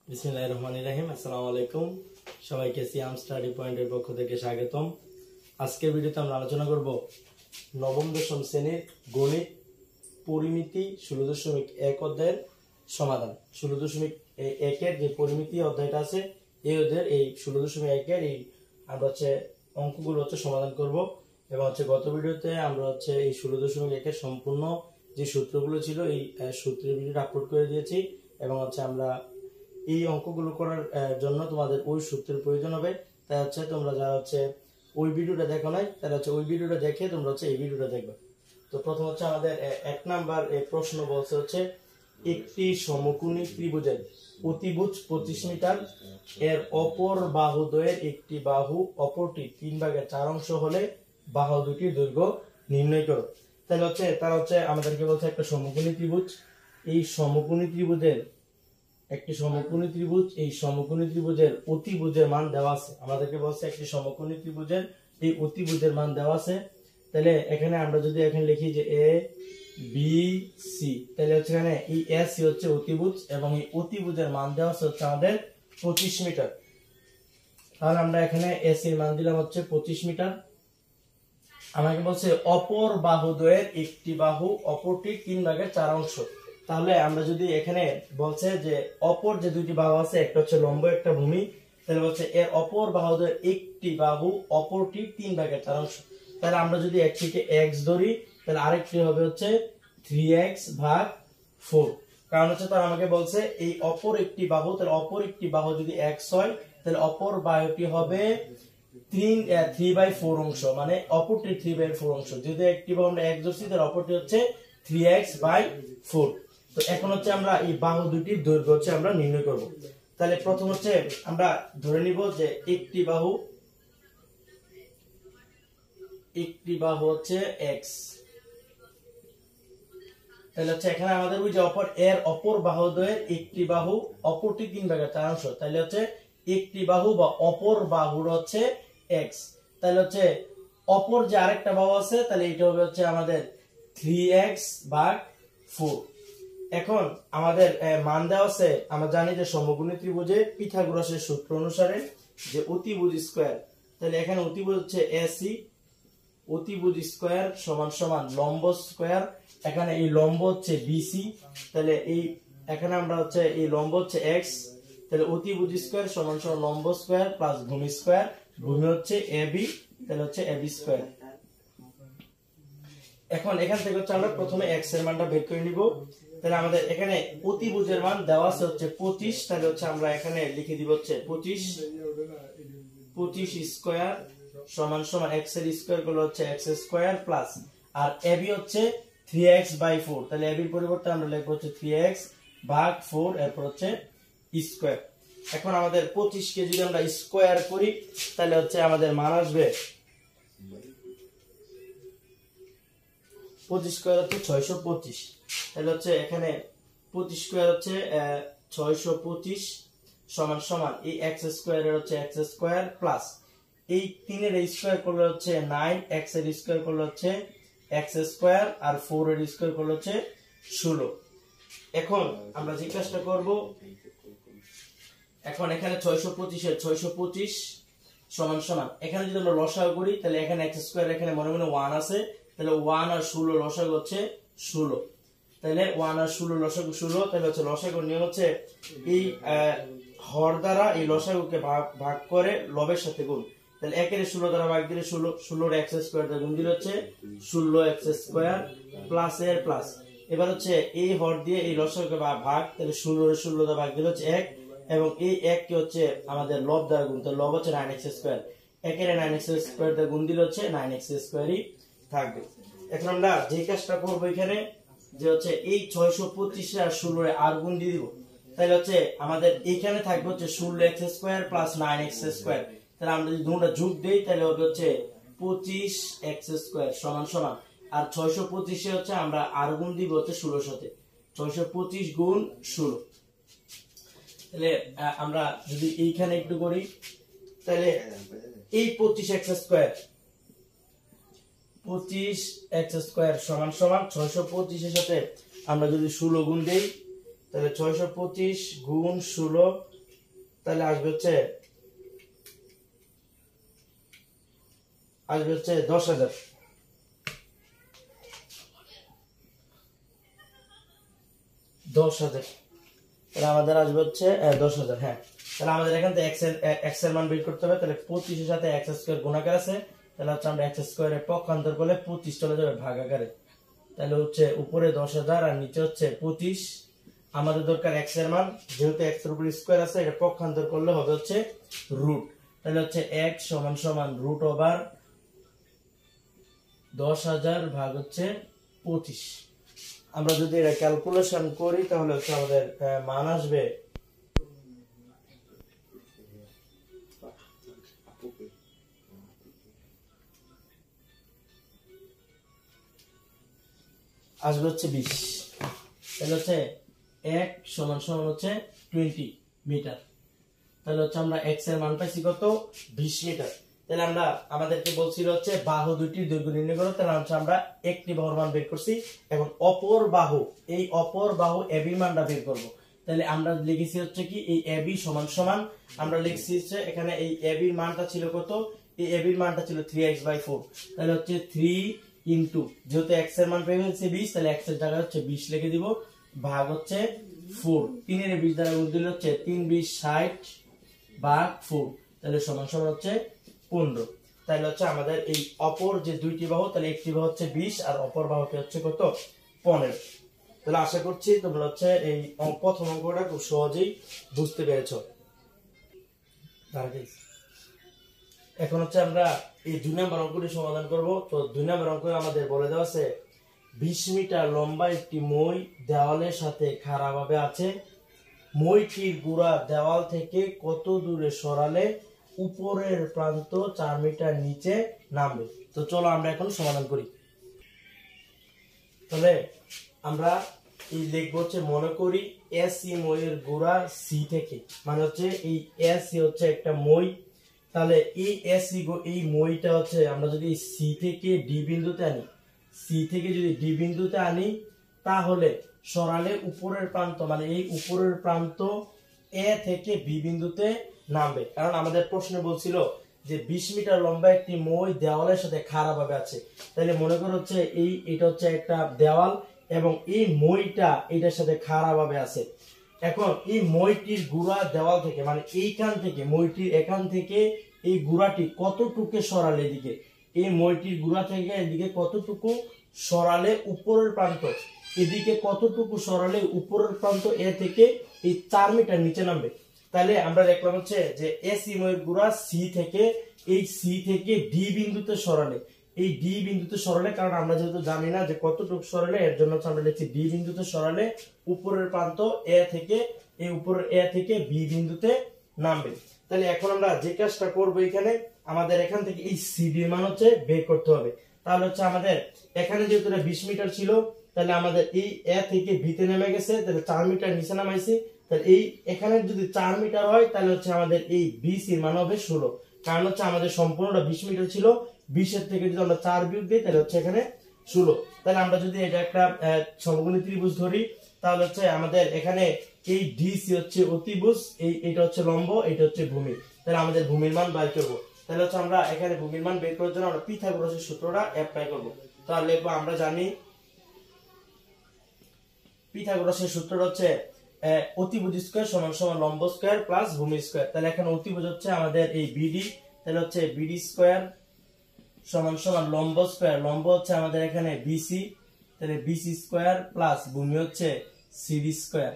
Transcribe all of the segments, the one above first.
বিসমিল্লাহির রহমানির রহিম। আসসালামু আলাইকুম, সবাইকে সিয়াম স্টাডি পয়েন্টের পক্ষ থেকে স্বাগতম। আজকের ভিডিওতে আমরা আলোচনা করব নবম দশম শ্রেণীর গণিত পরিমিতি 16.1 অধ্যায়ের সমাধান। 16.1 যে পরিমিতি অধ্যায়টা আছে এই অধ্যায়ের এই 16.1 এই আমরা অঙ্কগুলো সমাধান করব। এবং গত ভিডিওতে আমরা এই 16.1 সম্পূর্ণ যে সূত্রগুলো ছিল এই সূত্রের ভিডিওটা আপলোড করে দিয়েছি। এবং আমরা এই অঙ্কগুলো করার জন্য তোমাদের ওই সূত্রের প্রয়োজন হবে। তাই তোমরা যারা ওই ভিডিওটা দেখো নাই তারা ওই ভিডিওটা দেখে তোমরা এই ভিডিওটা দেখবে। তো প্রথম আমাদের 1 নাম্বার প্রশ্ন বলছে একটি সমকোণী ত্রিভুজের অতিভুজ 25 মিটার, এর অপর বাহুদ্বয়ের একটি বাহু অপরটি 3/4 অংশ হলে বাহু দুটির দৈর্ঘ্য নির্ণয় করো। তাহলে তারা আমাদেরকে বলছে একটা সমকোণী ত্রিভুজ, এই সমকোণী ত্রিভুজের একটি সমকোণী ত্রিভুজ, এই সমকোণী ত্রিভুজের অতিভুজের মান দেওয়া আছে। আমাদেরকে বলছে একটি সমকোণী ত্রিভুজের এই অতিভুজের মান দেওয়া আছে। তাহলে এখানে আমরা যদি এখানে লিখি যে এ বি সি, তাহলে এখানে এই এস সি অতিভুজ এবং এই অতিভুজের মান দেওয়া আছে আমাদের 25 মিটার। তাহলে আমরা এখানে এস এর মান দিলাম 25 মিটার। আমাকে বলছে অপর বাহুদ্বয়ের একটি বাহু অপরটি 3/4 অংশ। তাহলে আমরা যদি এখানে বলছে যে অপর যে দুটি বাহু আছে, একটা লম্ব একটা ভূমি, তাহলে বলছে এর অপর বাহুদ্বয়ের একটি বাহু অপরটি 3/4 অংশ। তাহলে আমরা যদি একটিকে x ধরি তাহলে আরেকটি হবে 3x/4। কারণ তার আমাকে বলছে এই অপর একটি বাহু, তাহলে অপর একটি বাহু যদি x হয় তাহলে অপর বাহুটি হবে 3/4 অংশ, মানে অপরটি 3/4 অংশ। যদি একটি বাহু আমরা x ধরছি তাহলে অপরটি 3x/4। তো এখন আমরা এই বাহু দুটির দৈর্ঘ্য আমরা নির্ণয় করব। তাহলে প্রথম আমরা ধরে নিব যে একটি বাহু x। তাহলে এখানে আমাদের ওই যে এর অপর বাহুদ্বয়ের একটি বাহু অপরটি 3/4 অংশ। তাহলে একটি বাহু বা অপর বাহুর x। তাহলে অপর যে আরেকটা বাহু আছে তাহলে এটা হবে আমাদের 3x/4। এখন আমাদের মান দেওয়া আছে, আমরা জানি যে সমকোণী ত্রিভুজে পিথাগোরাসের সূত্র অনুসারে যে অতিভুজ স্কয়ার, তাহলে এখানে অতিভুজ এসি, অতিভুজ স্কয়ার সমান সমান লম্ব স্কয়ার। এখানে এই লম্ব বিসি, তাহলে এই এখানে আমরা এই লম্ব এক্স, তাহলে অতিভুজ স্কয়ার সমান সমান লম্ব স্কয়ার প্লাস ভূমি স্কয়ার, ভূমি এবি, তাহলে এবি স্কয়ার। এখন এখান থেকে আমরা প্রথমে x এর মানটা বের করে নিব। তাহলে আমাদের এখানে অতিভুজের মান দেওয়া আছে 25। তাহলে আমরা এখানে লিখে দিব 25 স্কয়ার সমান সমান x এর স্কয়ার করলে x স্কয়ার প্লাস আর এবি 3x/4। তাহলে এবির পরিবর্তে আমরা লিখব 3x/4, এরপর স্কয়ার। এখন আমাদের 25 কে যদি আমরা স্কয়ার করি তাহলে আমাদের মান আসবে 25 স্কয়ার 625। তাহলে এখানে 25 স্কয়ার 625 সমান সমান এই x স্কয়ারের x স্কয়ার প্লাস এই 3 এর স্কয়ার করলে 9, x এর স্কয়ার করলে x স্কয়ার আর 4 এর স্কয়ার করলে 16। এখন আমরা যে কাজটা করব, এখন এখানে 625 এর 625 সমান সমান এখানে যদি আমরা লসাগু করি তাহলে এখানে x স্কয়ার এখানে মনে মনে 1 আছে, তাহলে 1 আর 16 লসাগু 16। তাহলে 1 আর 16 লসাগু 16। তাহলে লসাগুর নিয়ম এই হর দ্বারা এই লসাগুকে ভাগ করে লবের সাথে গুণ। তাহলে 1 এর 16 দ্বারা ভাগ দিলে 16 এর x স্কয়ার দ্বারা গুণ দিলে 16x স্কয়ার প্লাস এর প্লাস। এবার এই হর দিয়ে এই লসাগুকে ভাগ, তাহলে 16 এর 16 দ্বারা ভাগ দিলে 1 এবং এই 1 কে আমাদের লব দ্বারা গুণ, তাহলে লব 9x স্কয়ার। 1 এর 9x স্কয়ার দ্বারা গুণ দিলে 9x স্কয়ারই থাকবে। এখন আমরা যে কাজটা করব এখানে যে এই 625 আর 16 এর আর গুণ দিয়ে দিব। তাহলে আমাদের এখানে থাকবে 16x square plus 9x square. তাহলে আমরা যদি দুটোটা যোগ দেই তাহলে হবে 25x স্কয়ার সমান সমান আর 625 এ আমরা আর গুণ দিব 16 এর সাথে, 625 গুণ 16। তাহলে আমরা যদি এইখানে একটু করি তাহলে এই 25x স্কয়ার সমান সমান 625 এর সাথে আমরা যদি 16 গুণ দেই তাহলে 625 গুণ 16 তাহলে আসবে হচ্ছে 10,000। তাহলে আমাদের আসবে হচ্ছে 10,000। হ্যাঁ, তাহলে আমাদের এখান থেকে এক্স এর মান বের করতে হবে। তাহলে 25 এর সাথে এক্স স্কয়ার গুণাকার আছে, তাহলে হচ্ছে আমরা এক্স স্কয়ারের পক্ষান্তর করলে 25 চলে যাবে ভাগ আকারে। তাহলে হচ্ছে উপরে 10,000 আর নিচে হচ্ছে 25। আমাদের দরকার এক্স এর মান, যেহেতু এক্স এর উপর স্কয়ার আছে, এটা পক্ষান্তর করলে হবে হচ্ছে রুট। তাহলে হচ্ছে x সমান সমান রুট ওভার 10,000 ভাগ হচ্ছে 25। আমরা যদি এটা ক্যালকুলেশন করি তাহলে হচ্ছে আমাদের মান আসবে হচ্ছে 20। তাহলে হচ্ছে এক সমান সমান হচ্ছে 20 মিটার। তাহলে হচ্ছে আমরা এক্স এর মান পাইছি কত, 20 মিটার। তাহলে আমরা আমাদেরকে বলছিল হচ্ছে বাহু দুইটির দৈর্ঘ্য নির্ণয় করো। তাহলে হচ্ছে আমরা একটি বাহুর মান বের করছি, এখন অপর বাহু, এই অপর বাহু এবি মানটা বের করব। তাহলে আমরা লিখেছি হচ্ছে কি এই এবি সমান সমান, আমরা লিখছি হচ্ছে এখানে এই এবি এর মানটা ছিল কত, এই এবি এর মানটা ছিল 3x/4। তাহলে হচ্ছে 3 ইনটু, যেহেতু x এর মান পেয়ে গেছে 20, তাহলে x এর জায়গায় হচ্ছে 20 লিখে দিব, ভাগ হচ্ছে 4। 3 এর 20 দ্বারা গুণ দিলে হচ্ছে 3 20 60 ভাগ 4, তাহলে সমান সমান হচ্ছে 15। তাহলে হচ্ছে আমাদের এই অপর যে দুইটি বাহু, তাহলে একটি বাহু হচ্ছে 20 আর অপর বাহুটি হচ্ছে কত, 15। তাহলে আশা করছি তোমরা হচ্ছে এই প্রথম অঙ্কটা খুব সহজেই বুঝতে পেরেছো। এখন হচ্ছে আমরা এই 2 নম্বর অঙ্কটি সমাধান করব। তো 2 নম্বর অঙ্কে আমাদের বলে দেওয়া আছে 20 মিটার লম্বা একটি মই দেওয়ালের সাথে খাড়াভাবে আছে। মইটির গুড়া দেওয়াল থেকে কত দূরে সরালে উপরের প্রান্ত 4 মিটার নিচে নামবে। তো চলো আমরা এখন সমাধান করি। তাহলে আমরা এই লিখবো হচ্ছে, মনে করি এসি মইয়ের গুড়া সি থেকে, মানে হচ্ছে এই এসি হচ্ছে একটা মই। তাহলে এই এসি এই মইটা হচ্ছে আমরা যদি সি থেকে ডি বিন্দুতে আনি, সি থেকে যদি ডি বিন্দুতে আনি, তাহলে সরালে উপরের প্রান্ত, মানে এই উপরের প্রান্ত এ থেকে বি বিন্দুতে নামবে। কারণ আমাদের প্রশ্নে বলছিল যে 20 মিটার লম্বা একটি মই দেওয়ালের সাথে খাড়াভাবে আছে। তাহলে মনে করো হচ্ছে এটা হচ্ছে একটা দেওয়াল এবং এই মইটা এটার সাথে খাড়াভাবে আছে। এখন এই মইটির গুড়া দেওয়াল থেকে, মানে এইখান থেকে মইটির এখান থেকে এই গুড়াটি কতটুকু সরালে এদিকে, এই মইটির গুড়া থেকে এদিকে কতটুকু সরালে উপরের প্রান্ত, এদিকে কতটুকু সরালে উপরের প্রান্ত এ থেকে এই 4 মিটার নিচে নামবে। তাহলে আমরা দেখলাম হচ্ছে যে এসি মইয়ের গুড়া সি থেকে, এই সি থেকে ডি বিন্দুতে সরালে, এই ডি বিন্দুতে সরালে, কারণ আমরা যেহেতু জানি না যে কতটুকু সরালে, এর জন্য আমরা লিখছি ডি বিন্দুতে সরালে উপরের প্রান্ত এ থেকে, এই উপরের এ থেকে বি বিন্দুতে নামবে। তাহলে এখন আমরা যে কাজটা করব, এখানে আমাদের এখান থেকে এই সিডি এর মান হচ্ছে বের করতে হবে। তাহলে হচ্ছে আমাদের এখানে যেহেতু 20 মিটার ছিল, তাহলে আমাদের এই এ থেকে বি তে নেমে গেছে, তাহলে 4 মিটার নিচে নামাইছি। তাহলে এই এখানে যদি 4 মিটার হয়, তাহলে হচ্ছে আমাদের এই বিসি এর মান হবে 16। কারণ হচ্ছে আমাদের সম্পূর্ণটা 20 মিটার ছিল, 20 এর থেকে যদি আমরা 4 বিয়োগ দিই, তাহলে হচ্ছে এখানে 16। তাহলে আমরা যদি এটা একটা সমকোণী ত্রিভুজ ধরি, তাহলে হচ্ছে আমাদের এখানে এই ডিসি হচ্ছে অতিভুজ, এটা হচ্ছে লম্ব, এটা হচ্ছে ভূমি। তাহলে আমাদের ভূমির মান বের করব। তাহলে হচ্ছে আমরা এখানে ভূমির মান বের করার জন্য আমরা পিথাগোরাসের সূত্রটা অ্যাপ্লাই করব। তাহলে লিখবো, আমরা জানি পিথাগোরাসের সূত্রটা হচ্ছে অতিভুজ স্কয়ার সমান সমান লম্ব স্কয়ার প্লাস ভূমি স্কয়ার। তাহলে এখানে অতিভুজ হচ্ছে আমাদের এই বিডি, তাহলে হচ্ছে বিডি স্কয়ার সমান সমান লম্ব স্কয়ার, লম্ব হচ্ছে আমাদের এখানে বিসি, তাহলে বিসি স্কয়ার প্লাস ভূমি হচ্ছে সিডি স্কয়ার।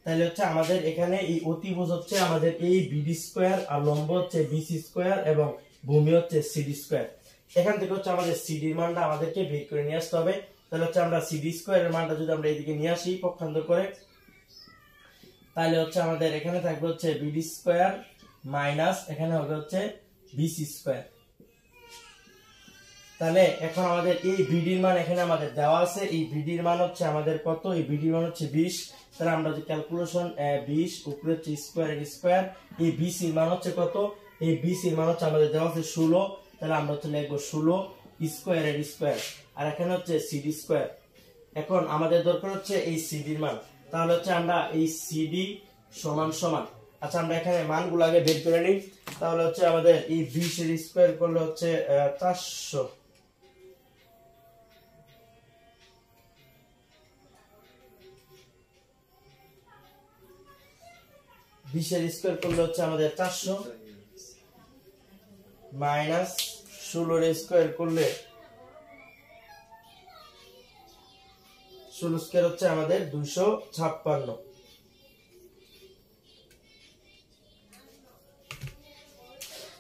তাহলে হচ্ছে আমাদের এখানে এই অতিভুজ হচ্ছে আমাদের এই বিডি স্কয়ার, আর লম্ব হচ্ছে বিসি স্কয়ার এবং ভূমি হচ্ছে সিডি স্কয়ার। এখান থেকে হচ্ছে আমাদের সিডি এর মানটা আমাদেরকে বের করে নিয়ে আসতে হবে। তাহলে হচ্ছে আমরা সিডি স্কয়ার এর মানটা যদি আমরা এইদিকে নিয়ে আসি পক্ষান্তর করে, তাহলে হচ্ছে আমাদের এখানে থাকবে হচ্ছে বিডি স্কয়ার মাইনাস এখানে হবে হচ্ছে বিসি স্কয়ার। তাহলে এখন আমাদের এই বিডির মান এখানে আমাদের দেওয়া আছে, এই বিডির মান হচ্ছে আমাদের কত, এই বিডির মান হচ্ছে 20। তাহলে আমরা যে ক্যালকুলেশন 20 উপরে হচ্ছে স্কয়ার এর স্কয়ার, এই বিসি এর মান হচ্ছে কত, এই বিসি এর মান হচ্ছে আমাদের দেওয়া আছে 16। তাহলে আমরা হচ্ছে লিখব 16 স্কয়ার এর স্কয়ার, আর এখানে হচ্ছে সিডি স্কয়ার। এখন আমাদের দরকার হচ্ছে এই সিডি এর মান। তাহলে হচ্ছে আমরা এই সিডি সমান সমান আচ্ছা আমরা এখানে মানগুলো আগে বের করে নিই। তাহলে হচ্ছে আমাদের এই 20 এর স্কয়ার করলে হচ্ছে 400, 20 এর স্কয়ার করলে হচ্ছে আমাদের 400 মাইনাস 16 এর স্কয়ার করলে 16 স্কয়ার হচ্ছে আমাদের 256।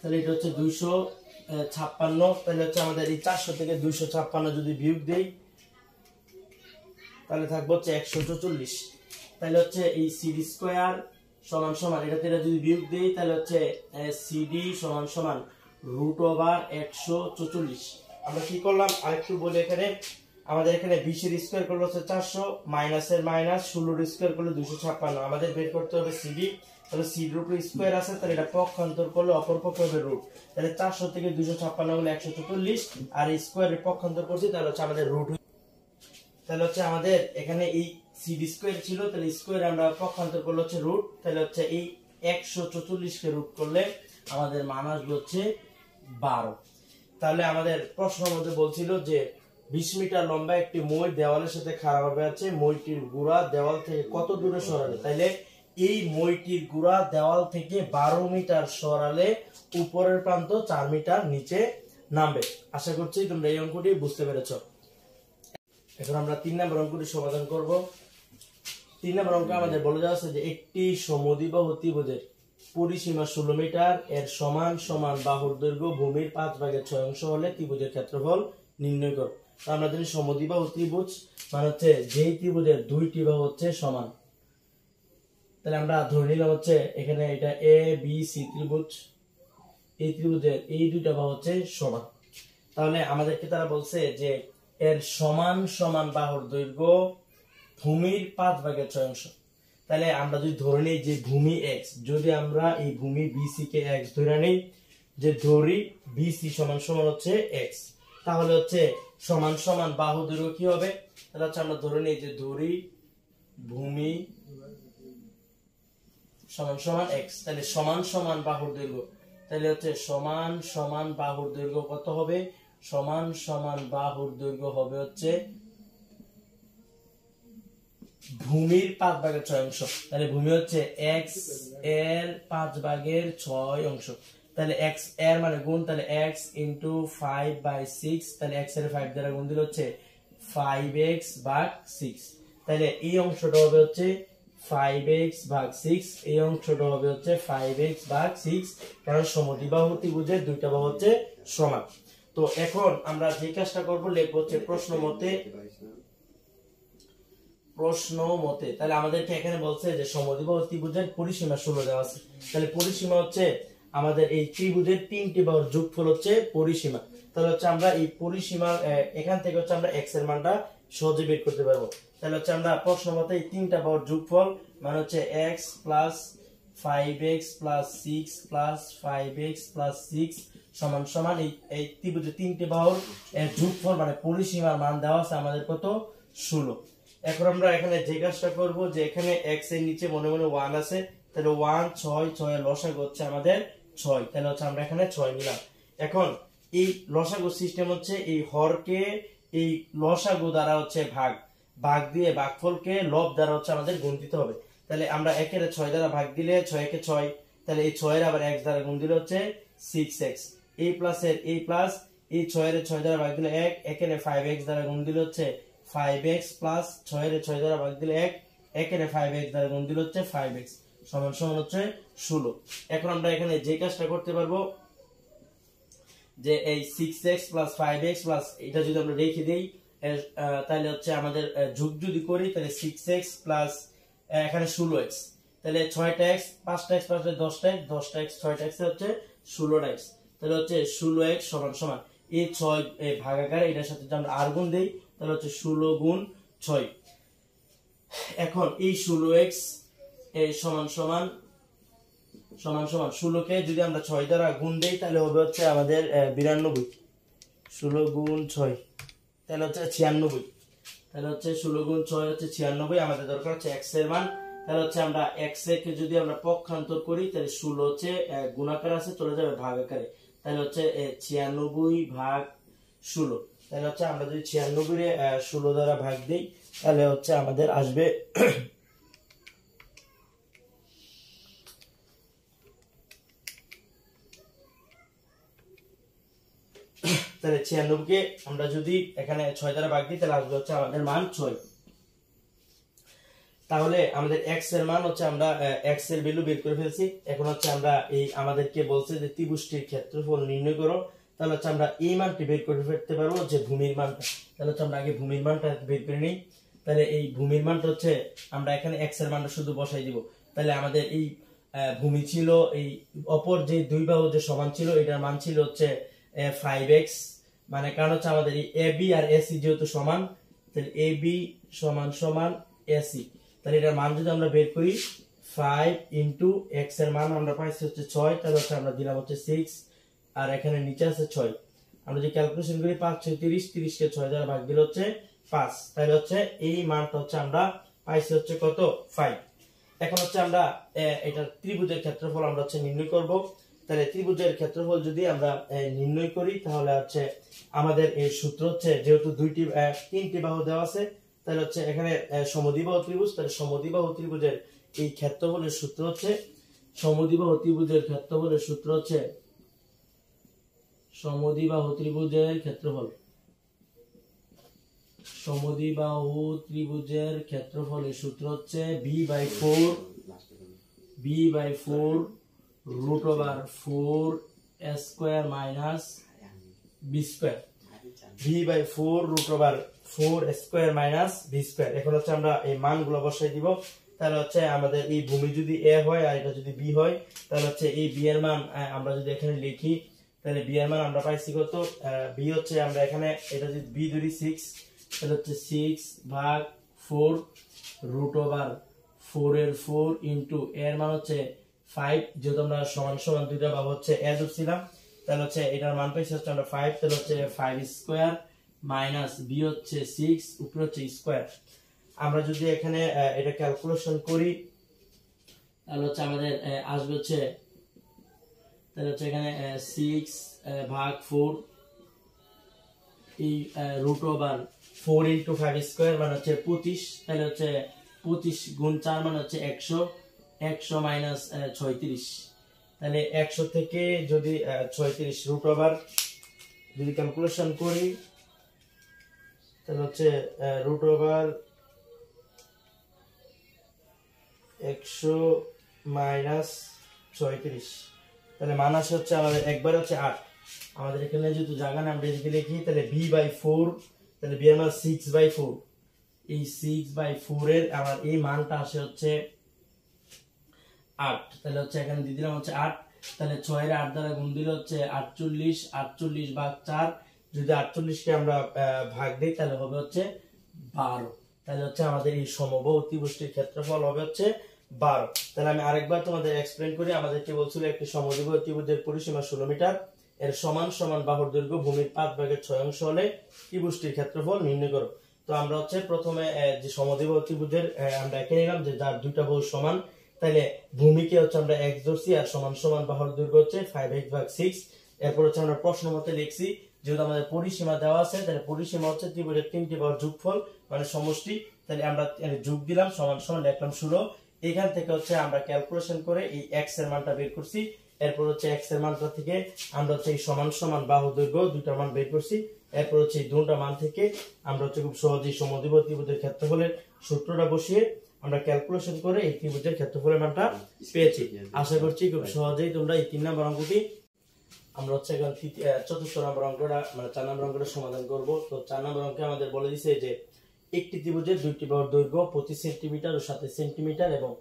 তাহলে এটা হচ্ছে 256। তাহলে হচ্ছে আমাদের এই 400 থেকে 256 যদি বিয়োগ দেই তাহলে থাকবে হচ্ছে 144। তাহলে হচ্ছে এই সিডি স্কয়ার সমান সমান এটা থেকে যদি বিয়োগ দেই তাহলে হচ্ছে সিডি সমান সমান √144। আমরা কি করলাম আরেকটু বলি, এখানে আমাদের এখানে 20 এর স্কয়ার করলে হচ্ছে 400 মাইনাসের মাইনাস 16 এর স্কয়ার করলে 256। আমাদের বের করতে হবে সিডি। তাহলে সিডি রুট স্কয়ার আছে, তাহলে এটা পক্ষান্তর করলে অপর পক্ষ হবে রুট। তাহলে 400 থেকে 256 হলে 144, আর স্কয়ারের পক্ষান্তর করছি তাহলে হচ্ছে আমাদের রুট। তাহলে হচ্ছে আমাদের এখানে এই সিডি স্কয়ার ছিল, তাহলে স্কয়ার আমরা পক্ষান্তর করলে হচ্ছে রুট। তাহলে হচ্ছে এই 144 কে রুট করলে আমাদের মান আসবে হচ্ছে 12। তাহলে আমাদের প্রশ্নের মধ্যে বলছিল যে 20 মিটার লম্বা একটি মই দেওয়ালের সাথে খাড়াভাবে আছে, মইটির গুড়া দেওয়াল থেকে কত দূরে সরালে? তাইলে এই মইটির গুড়া দেওয়াল থেকে 12 মিটার সরালে উপরের প্রান্ত 4 মিটার নিচে নামবে। আশা করছি তোমরা এই অঙ্কটি বুঝতে পেরেছো। এখন আমরা 3 নম্বর অঙ্কটি সমাধান করব। 3 নম্বর অঙ্কে আমাদের বলে দেওয়া আছে যে একটি সমদ্বিবাহু ত্রিভুজের পরিসীমা 16 মিটার, এর সমান সমান বাহুর দৈর্ঘ্য ভূমির 5/6 অংশ হলে ত্রিভুজের ক্ষেত্রফল নির্ণয় করো। তো আমরা জানি সমদ্বিবাহু ত্রিভুজ মানে হচ্ছে যেই ত্রিভুজের দুইটি বাহু হচ্ছে সমান। তাহলে আমরা ধরে নিলাম হচ্ছে এখানে এটা এ বি সি ত্রিভুজ, এই ত্রিভুজের এই দুইটা বাহু হচ্ছে সমান। তাহলে আমাদেরকে তারা বলছে যে এর সমান সমান বাহুর দৈর্ঘ্য ভূমির 5/6 অংশ। তাহলে আমরা যদি ধরে নিই যে ভূমি x, যদি আমরা এই ভূমি বিসি কে x ধরে নিই, যে ধরি বিসি সমান সমান হচ্ছে x, তাহলে হচ্ছে সমান সমান বাহু দৈর্ঘ্য কি হবে? তাহলে হচ্ছে আমরা ধরে নিই যে ধরি ভূমি সমান সমান x, তাহলে সমান সমান বাহুর দৈর্ঘ্য, তাহলে হচ্ছে সমান সমান বাহুর দৈর্ঘ্য কত হবে? সমান সমান বাহুর দৈর্ঘ্য হবে হচ্ছে ভূমির 5/6 অংশ। তাহলে ভূমি হচ্ছে x এর 5/6 অংশ। তাহলে x এর মানে গুণ, তাহলে x * 5/6, তাহলে x এর 5 দ্বারা গুণ দিলে হচ্ছে 5x/6। তাহলে এই অংশটা হবে হচ্ছে 5x/6, এই অংশটা হবে হচ্ছে 5x/6, কারণ সমদ্বিবাহু ত্রিভুজের দুইটা বাহু হচ্ছে সমান। তো এখন আমরা যে কাজটা করব লিখব হচ্ছে প্রশ্ন মতে। তাহলে আমাদেরকে এখানে বলছে যে সমদ্বিবাহু ত্রিভুজের পরিসীমা 16 দেওয়া আছে। তাহলে পরিসীমা হচ্ছে আমাদের এই ত্রিভুজের তিনটি বাহুর যোগফল হচ্ছে পরিসীমা। তাহলে হচ্ছে আমরা এই পরিসীমা এখান থেকে হচ্ছে আমরা x এর মানটা সহজে বের করতে পারবো। তাহলে হচ্ছে আমরা প্রশ্ন মতে এই তিনটা বাহুর যোগফল মানে হচ্ছে x + 5x + 6 + 5x + 6 সমান সমান এই ত্রিভুজের তিনটি বাহুর যোগফল মানে পরিসীমার মান দেওয়া আছে আমাদের কত? 16। এখন আমরা এখানে যে কাজটা করব যে এখানে x এর নিচে মনে মনে 1 আছে, তাহলে 1 6 6 এর লসাগু হচ্ছে আমাদের 6, তাহলে হচ্ছে আমরা এখানে 6 নিলাম। এখন এই লসাগু সিস্টেম হচ্ছে এই হরকে এই লসাগু দ্বারা হচ্ছে ভাগ দিয়ে ভাগফলকে লব দ্বারা হচ্ছে আমাদের গুণ দিতে হবে। তাহলে আমরা 1 এর 6 দ্বারা ভাগ দিলে 6 একে 6, তাহলে এই 6 এর আবার x দ্বারা গুণ দিলে হচ্ছে 6x, এই প্লাস এর এই প্লাস, এই 6 এর 6 দ্বারা ভাগ দিলে 1, 1 এর 5x দ্বারা গুণ দিলে হচ্ছে 5x প্লাস 6 এর 6 দ্বারা ভাগ দিলে 1, 1 এর 5x দ্বারা গুণ দিলে হচ্ছে 5x সমান সমান হচ্ছে 16। এখন আমরা এখানে যে কাজটা করতে পারবো যে এই 6x প্লাস 5x প্লাস এটা যদি আমরা রেখে দেই তাহলে হচ্ছে আমাদের যোগ যদি করি তাহলে 6x প্লাস এখানে 16x, তাহলে 6টা x 5টা x 5টা 10টা x 10টা x 6টা x হচ্ছে 16টা x, তাহলে হচ্ছে 16x সমান সমান এই 6 ভাগাকার এটার সাথে যদি আমরা আর গুণ দেই তাহলে হচ্ছে 16 গুণ 6। এখন এই 16x সমান সমান 16 কে যদি আমরা 6 দ্বারা গুণ দেই তাহলে হবে হচ্ছে আমাদের 92, 16 গুণ 6 তাহলে হচ্ছে 96, তাহলে হচ্ছে 16 গুণ 6 হচ্ছে 96। আমাদের দরকার হচ্ছে x এর মান, তাহলে হচ্ছে আমরা এক্স কে যদি আমরা পক্ষান্তর করি তাহলে 16 হচ্ছে গুণাকার আছে চলে যাবে ভাগ আকারে, তাহলে হচ্ছে 96 ভাগ 16। তাহলে হচ্ছে আমরা যদি 96 এ 16 দ্বারা ভাগ দেই তাহলে হচ্ছে আমাদের আসবে তাহলে 96 কে আমরা যদি এখানে 6 দ্বারা ভাগ দিই তাহলে আসবে হচ্ছে আমাদের মান 6। তাহলে আমাদের x এর মান হচ্ছে আমরা x এর ভ্যালু বের করে ফেলছি। এখন হচ্ছে আমরা এই আমাদেরকে বলছে যে ত্রিভুজটির ক্ষেত্রফল নির্ণয় করো, তাহলে হচ্ছে আমরা এই মানটি বের করে ফেলতে পারবো যে ভূমির মানটা। তাহলে হচ্ছে আমরা আগে ভূমির মানটা বের করে নিই। তাহলে এই ভূমির মানটা হচ্ছে আমরা এখানে x এর মানটা শুধু বসাই দিব। তাহলে আমাদের এই ভূমি ছিল এই অপর যে দুই বাহু যে সমান ছিল এটার মান ছিল হচ্ছে 5x, মানে কারণ হচ্ছে আমাদের এই AB আর AC যেহেতু সমান, তাহলে AB সমান সমান AC। তাহলে এটার মান যদি আমরা বের করি 5 ইনটু x এর মান আমরা পাইছি হচ্ছে 6, তাহলে হচ্ছে আমরা দিলাম হচ্ছে 6 আর এখানে নিচে আছে 6। আমরা যদি ক্যালকুলেশন করি 5 6 30, 30 কে 6 দ্বারা ভাগ দিলে হচ্ছে 5। তাহলে হচ্ছে এই মানটা হচ্ছে আমরা পাইছি হচ্ছে কত 5। এখন হচ্ছে আমরা এটা ত্রিভুজের ক্ষেত্রফল আমরা হচ্ছে নির্ণয় করব। তাহলে ত্রিভুজের ক্ষেত্রফল যদি আমরা নির্ণয় করি তাহলে হচ্ছে আমাদের এই সূত্র হচ্ছে যেহেতু তিনটি বাহু দেওয়া আছে, তাহলে হচ্ছে এখানে সমদ্বিবাহু ত্রিভুজ, তাহলে সমদ্বিবাহু ত্রিভুজের এই ক্ষেত্রফলের সূত্র হচ্ছে সমদ্বিবাহু ত্রিভুজের ক্ষেত্রফলের সূত্র হচ্ছে সমদ্বিবাহু ত্রিভুজের ক্ষেত্রফল, সমদ্বিবাহু ত্রিভুজের ক্ষেত্রফলের সূত্র হচ্ছে b/4 root over 4 square minus b square, b/4 root over 4 square minus b square। এখন হচ্ছে আমরা এই মানগুলো বসাই দিব। তাহলে হচ্ছে আমাদের এই ভূমি যদি a হয় আর এটা যদি b হয় তাহলে হচ্ছে এই b এর মান আমরা যদি এখানে লিখি তাহলে b এর মান আমরা পাইছি কত, b হচ্ছে আমরা এখানে এটা যদি b ধরি 6, তাহলে হচ্ছে 6 ভাগ 4 root over 4 এর 4 ইনটু এর মান হচ্ছে 5, যেহেতু আমরা সমান সমান দুইটা বাহু হচ্ছে a ধরছিলাম, তাহলে হচ্ছে এটার মান পাইছি হচ্ছে আমরা 5, তাহলে হচ্ছে 5 স্কয়ার মাইনাস b হচ্ছে 6 উপরে হচ্ছে স্কয়ার। আমরা যদি এখানে এটা ক্যালকুলেশন করি তাহলে হচ্ছে আমাদের আসবে হচ্ছে তাহলে হচ্ছে এখানে 6 ভাগ 4 এই রুট ওভার 4 ইনটু 5 স্কয়ার মানে হচ্ছে 25, তাহলে হচ্ছে 25 গুণ 4 মানে হচ্ছে 100, 100 মাইনাস 36, তাহলে 100 থেকে যদি 36 রুট ওভার যদি ক্যালকুলেশন করি তাহলে হচ্ছে রুট ওভার 100 মাইনাস 36, তাহলে মান আসে হচ্ছে আমাদের একবার হচ্ছে 8। আমাদের এখানে যেহেতু জায়গা না আমরা এদিকে লিখি তাহলে b/4, তাহলে b এর মান 6/4, এই 6/4 এর আমার এই মানটা আসে হচ্ছে 8। তাহলে হচ্ছে এখানে দিয়ে দিলাম হচ্ছে 8, তাহলে 6 এর 8 দ্বারা গুণ দিলে হচ্ছে 48, 48 ভাগ 4, যদি 48 কে আমরা ভাগ দেই তাহলে হবে হচ্ছে 12। তাহলে হচ্ছে আমাদের এই সমবাহু ত্রিভুজটির ক্ষেত্রফল হবে হচ্ছে 12। তাহলে আমি আরেকবার তোমাদের এক্সপ্লেইন করি। আমাদেরকে বলছিল একটি সমদ্বিবাহু ত্রিভুজের পরিসীমা 16 মিটার, এর সমান সমান বাহুর দৈর্ঘ্য ভূমির 5/6 অংশ হলে ত্রিভুজটির ক্ষেত্রফল নির্ণয় করো। তো আমরা হচ্ছে প্রথমে যে সমদ্বিবাহু ত্রিভুজের আমরা এঁকে নিলাম যে যার দুইটা বাহু সমান, তাহলে ভূমিকে হচ্ছে আমরা x ধরছি আর সমান সমান বাহুর দৈর্ঘ্য হচ্ছে 5x/6। এরপর হচ্ছে আমরা প্রশ্ন মতে লিখছি যেহেতু আমাদের পরিসীমা দেওয়া আছে তাহলে পরিসীমা হচ্ছে ত্রিভুজের তিনটি বাহুর যোগফল মানে সমষ্টি, তাহলে আমরা যোগ দিলাম সমান সমান লিখলাম 16। এখান থেকে হচ্ছে আমরা ক্যালকুলেশন করে এই x এর মানটা বের করছি। এরপর হচ্ছে x এর মানটা থেকে আমরা হচ্ছে এই সমান সমান বাহু দৈর্ঘ্য দুইটা মান বের করছি। এরপর হচ্ছে এই দুটো মান থেকে আমরা হচ্ছে খুব সহজেই সমদ্বিবাহু ত্রিভুজের ক্ষেত্রফলের সূত্রটা বসিয়ে আমরা ক্যালকুলেশন করে এই ত্রিভুজের ক্ষেত্রফলের মানটা পেয়েছি। আশা করছি খুব সহজেই তোমরা এই 3 নম্বর অঙ্কটি আমরা হচ্ছে এখন 4র্থ নম্বর অঙ্কটা মানে 4 নম্বর অঙ্কটা সমাধান করব। তো 4 নম্বর অঙ্কে আমাদের বলে দিয়েছে যে একটি ত্রিভুজের দুইটি বাহুর দৈর্ঘ্য 25 সেন্টিমিটার ও 27 সেন্টিমিটার এবং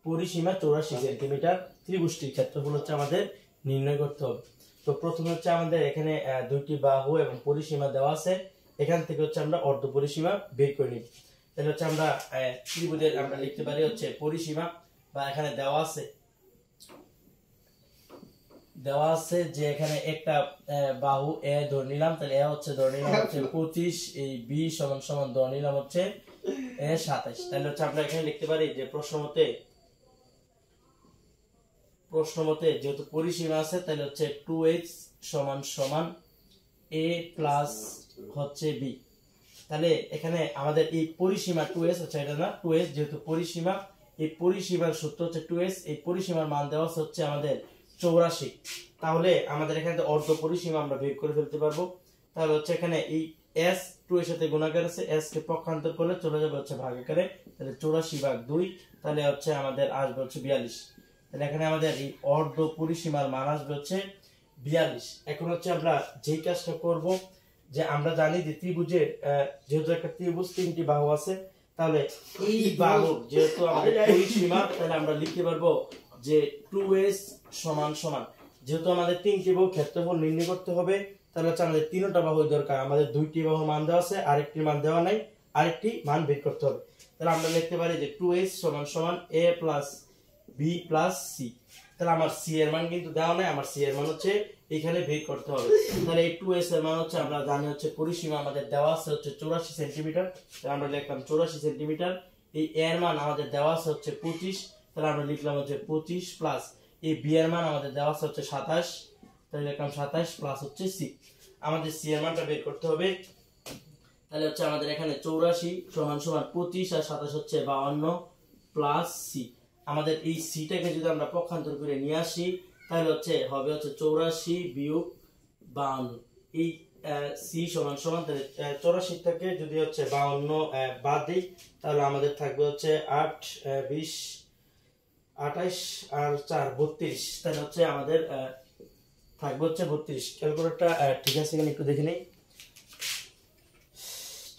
পরিসীমা 84 সেন্টিমিটার, ত্রিভুজটির ক্ষেত্রফল হচ্ছে আমাদের নির্ণয় করতে হবে। তো প্রথমে হচ্ছে আমাদের এখানে দুইটি বাহু এবং পরিসীমা দেওয়া আছে, এখান থেকে হচ্ছে আমরা অর্ধ পরিসীমা বের করে নিব। তাহলে হচ্ছে আমরা ত্রিভুজের আমরা লিখতে পারি হচ্ছে পরিসীমা বা এখানে দেওয়া আছে যে এখানে একটা বাহু a ধরে নিলাম, তাহলে a হচ্ছে ধরে নিলাম হচ্ছে 25, এই b সমান সমান ধরে নিলাম হচ্ছে 27। তাহলে হচ্ছে আমরা এখানে লিখতে পারি যে প্রশ্নমতে যেহেতু পরিসীমা আছে তাহলে হচ্ছে 2h সমান সমান a প্লাস হচ্ছে b। তাহলে এখানে আমাদের এই পরিসীমা 2h হচ্ছে এটা না, 2h যেহেতু পরিসীমা, এই পরিসীমার সূত্র হচ্ছে 2h, এই পরিসীমার মান দেওয়া হচ্ছে আমাদের 84। তাহলে আমাদের এখানে অর্ধ পরিসীমা আমরা বের করে ফেলতে পারবো। তাহলে হচ্ছে এখানে এই s 2 এর সাথে গুণাকার আছে, s কে পক্ষান্তর করলে চলে যাবে হচ্ছে ভাগাকারে, তাহলে 84/2, তাহলে হচ্ছে আমাদের আসবে হচ্ছে 42। তাহলে এখানে আমাদের এই অর্ধ পরিসীমার মান আসবে হচ্ছে 42। এখন হচ্ছে আমরা যেই কাজটা করব যে আমরা জানি যে ত্রিভুজের যেহেতু একটা ত্রিভুজ 3টি বাহু আছে, তাহলে এই বাহু যেহেতু আমাদের পরিসীমা, তাহলে আমরা লিখতে পারবো যে 2s সমান সমান, যেহেতু আমাদের 3টি বাহু ক্ষেত্রফল নির্ণয় করতে হবে, তাহলে হচ্ছে আমাদের 3টা বাহু দরকার, আমাদের 2টি বাহু মান দেওয়া আছে, আরেকটি মান দেওয়া নাই, আরেকটি মান বের করতে হবে। তাহলে আমরা লিখতে পারি যে 2s সমান সমান a plus b plus c। তাহলে আমার c এর মান কিন্তু দেওয়া নাই, আমার c এর মান হচ্ছে এখানে বের করতে হবে। তাহলে এই 2s এর মান হচ্ছে আমরা জানি হচ্ছে পরিসীমা আমাদের দেওয়া আছে হচ্ছে 84 সেন্টিমিটার, তাহলে আমরা লিখলাম 84 সেন্টিমিটার। এই a এর মান আমাদের দেওয়া আছে হচ্ছে 25, তাহলে আমরা লিখলাম হচ্ছে 25 প্লাস এই b এর মান আমাদের দেওয়া আছে হচ্ছে 27, তাহলে লিখলাম 27 প্লাস হচ্ছে c। আমাদের c এর মানটা বের করতে হবে। তাহলে হচ্ছে আমাদের এখানে 84 সমান সমান 25 আর 27 হচ্ছে 52 প্লাস c। আমাদের এই c টাকে যদি আমরা পক্ষান্তর করে নিয়ে আসি তাহলে হচ্ছে হবে হচ্ছে 84 বিয়োগ 52। এই c সমান সমান, তাহলে 84 থেকে যদি হচ্ছে 52 বাদ দিই তাহলে আমাদের থাকবে হচ্ছে 8 20 28 আর 4 32। তাহলে হচ্ছে আমাদের থাকবে হচ্ছে 32। ক্যালকুলেটরটা ঠিক আছে কিনা একটু দেখে নেই।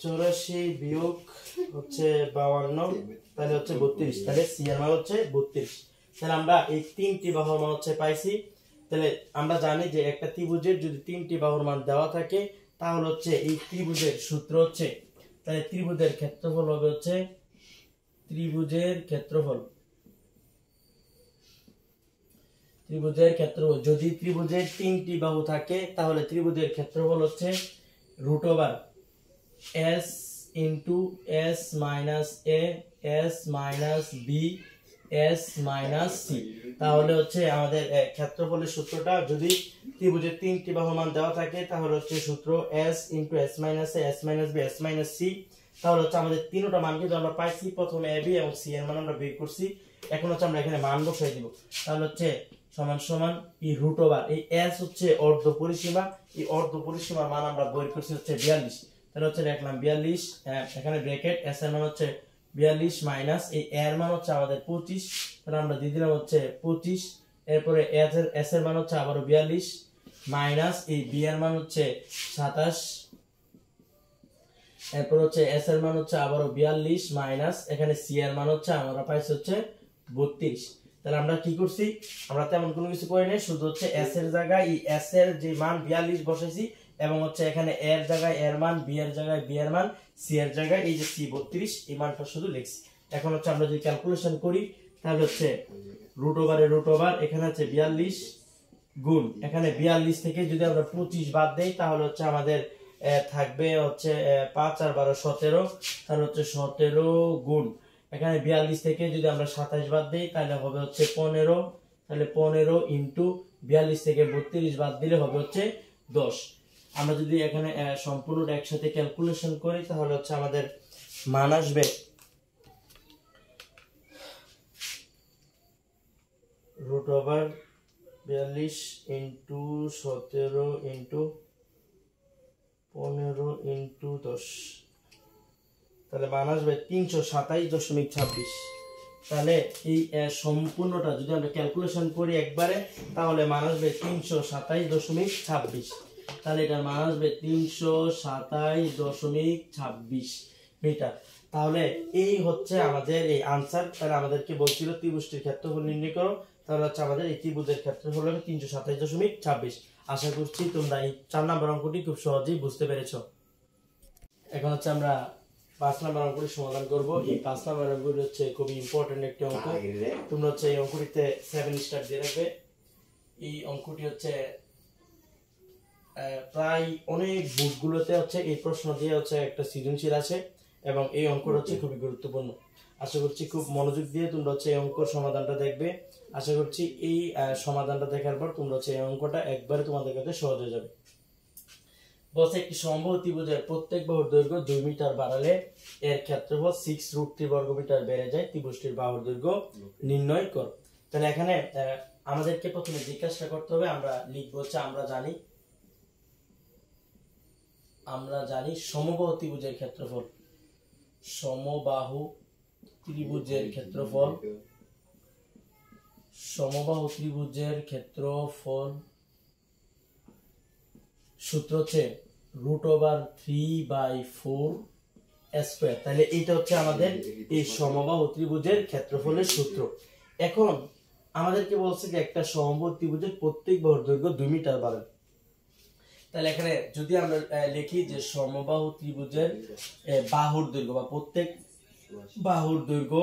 84 বিয়োগ হচ্ছে 52, তাহলে হচ্ছে 32, তাহলে c এর মান হচ্ছে 32। তাহলে আমরা এই 3টি বাহুর মান হচ্ছে পাইছি। তাহলে আমরা জানি যে একটা ত্রিভুজের যদি 3টি বাহুর মান দেওয়া থাকে তাহলে হচ্ছে এই ত্রিভুজের সূত্র হচ্ছে, তাহলে ত্রিভুজের ক্ষেত্রফল হবে হচ্ছে ত্রিভুজের ক্ষেত্রফল যদি ত্রিভুজের 3টি বাহু থাকে তাহলে ত্রিভুজের ক্ষেত্রফল হচ্ছে √s into s minus a s minus b s minus c। তাহলে হচ্ছে আমাদের ক্ষেত্রফলের সূত্রটা যদি ত্রিভুজের 3টি বাহুর মান দেওয়া থাকে তাহলে হচ্ছে সূত্র s into s minus a s minus b s minus c। তাহলে হচ্ছে আমাদের তিনটা মান কিন্তু আমরা পাইছি, প্রথমে a b এবং c এর মান আমরা বের করছি। এখন হচ্ছে আমরা এখানে মান বসাই দিব। তাহলে হচ্ছে সমান সমান এই √, এই s হচ্ছে অর্ধ পরিসীমা, এই অর্ধ পরিসীমার মান আমরা বের করছি হচ্ছে 42। তাহলে হচ্ছে লিখলাম 42, এখানে ব্র্যাকেট s এর মান হচ্ছে 42 মাইনাস এই a এর মান হচ্ছে আমাদের 25, তাহলে আমরা দিয়ে দিলাম হচ্ছে 25। এরপরে s এর মান হচ্ছে আবারো 42 মাইনাস এই b এর মান হচ্ছে 27, এরপর হচ্ছে s এর মান হচ্ছে আবারো 42 মাইনাস এখানে c এর মান হচ্ছে আমরা পাইছি হচ্ছে 32। তাহলে আমরা কি করছি, আমরা তেমন কোনো কিছু করি নাই, শুধু হচ্ছে s এর জায়গায় এই s এর যে মান 42 বসাইছি এবং হচ্ছে এখানে a এর জায়গায় a এর মান, b এর জায়গায় b এর মান, c এর জায়গায় এই যে c 32 এই মানটা শুধু লিখছি। এখন হচ্ছে আমরা যদি ক্যালকুলেশন করি তাহলে হচ্ছে √, এখানে হচ্ছে 42 গুণ এখানে 42 থেকে যদি আমরা 25 বাদ দেই তাহলে হচ্ছে আমাদের থাকবে হচ্ছে 5 আর 12 17, তাহলে হচ্ছে 17 গুণ এখানে 42 থেকে যদি আমরা 27 বাদ দেই তাহলে হবে হচ্ছে 15, তাহলে 15 ইনটু 42 থেকে 32 বাদ দিলে হবে হচ্ছে 10। আমরা যদি এখানে সম্পূর্ণটা একসাথে ক্যালকুলেশন করি তাহলে হচ্ছে আমাদের মান আসবে √42 ইনটু 17 ইনটু 15 ইনটু 10, তাহলে মান আসবে 327.26। তাহলে এই সম্পূর্ণটা যদি আমরা ক্যালকুলেশন করি একবারে তাহলে মান আসবে 327.26, তাহলে এটার মান আসবে 327.26 মিটার। তাহলে এই হচ্ছে আমাদের এই আনসার। তাহলে আমাদেরকে বলছিল ত্রিভুজটির ক্ষেত্রফল নির্ণয় করো, তাহলে হচ্ছে আমাদের এই ত্রিভুজের ক্ষেত্রফল হবে 327.26। আশা করছি তোমরা এই 4 নম্বর অঙ্কটি খুব সহজেই বুঝতে পেরেছো। এখন হচ্ছে আমরা 5 নম্বর অঙ্কটি সমাধান করব। এই 5 নম্বর অঙ্কটি হচ্ছে খুবই ইম্পর্টেন্ট একটি অঙ্ক, তোমরা হচ্ছে এই অঙ্কটিতে 7 স্টার দিয়ে রাখবে। এই অঙ্কটি হচ্ছে প্রায় অনেক বুকগুলোতে হচ্ছে এই প্রশ্ন দিয়ে হচ্ছে একটা সৃজনশীল আছে এবং এই অঙ্কটা হচ্ছে খুবই গুরুত্বপূর্ণ। আশা করছি খুব মনোযোগ দিয়ে তোমরা হচ্ছে এই অঙ্কর সমাধানটা দেখবে। আশা করছি এই সমাধানটা দেখার পর তোমরা হচ্ছে এই অঙ্কটা একবারে তোমাদের কাছে সহজ হয়ে যাবে। বলছে একটি সমবাহু ত্রিভুজের প্রত্যেক বাহুর দৈর্ঘ্য 2 মিটার বাড়ালে এর ক্ষেত্রফল 6√3 বর্গমিটার বেড়ে যায়, ত্রিভুজটির বাহুর দৈর্ঘ্য নির্ণয় কর। তাহলে এখানে আমাদেরকে প্রথমে যে কাজটা করতে হবে, আমরা লিখবো হচ্ছে আমরা জানি সমবাহু ত্রিভুজের ক্ষেত্রফল, সমবাহু ত্রিভুজের ক্ষেত্রফল, সমবাহু ত্রিভুজের ক্ষেত্রফল সূত্র হচ্ছে √3/4 স্কয়ার। তাহলে এটা হচ্ছে আমাদের এই সমবাহু ত্রিভুজের ক্ষেত্রফলের সূত্র। এখন আমাদেরকে বলছে যে একটা সমবাহু ত্রিভুজের প্রত্যেক বাহুর দৈর্ঘ্য 2 মিটার বাড়াবে। তাহলে এখানে যদি আমরা লিখি যে সমবাহু ত্রিভুজের বাহুর দৈর্ঘ্য বা প্রত্যেক বাহুর দৈর্ঘ্য,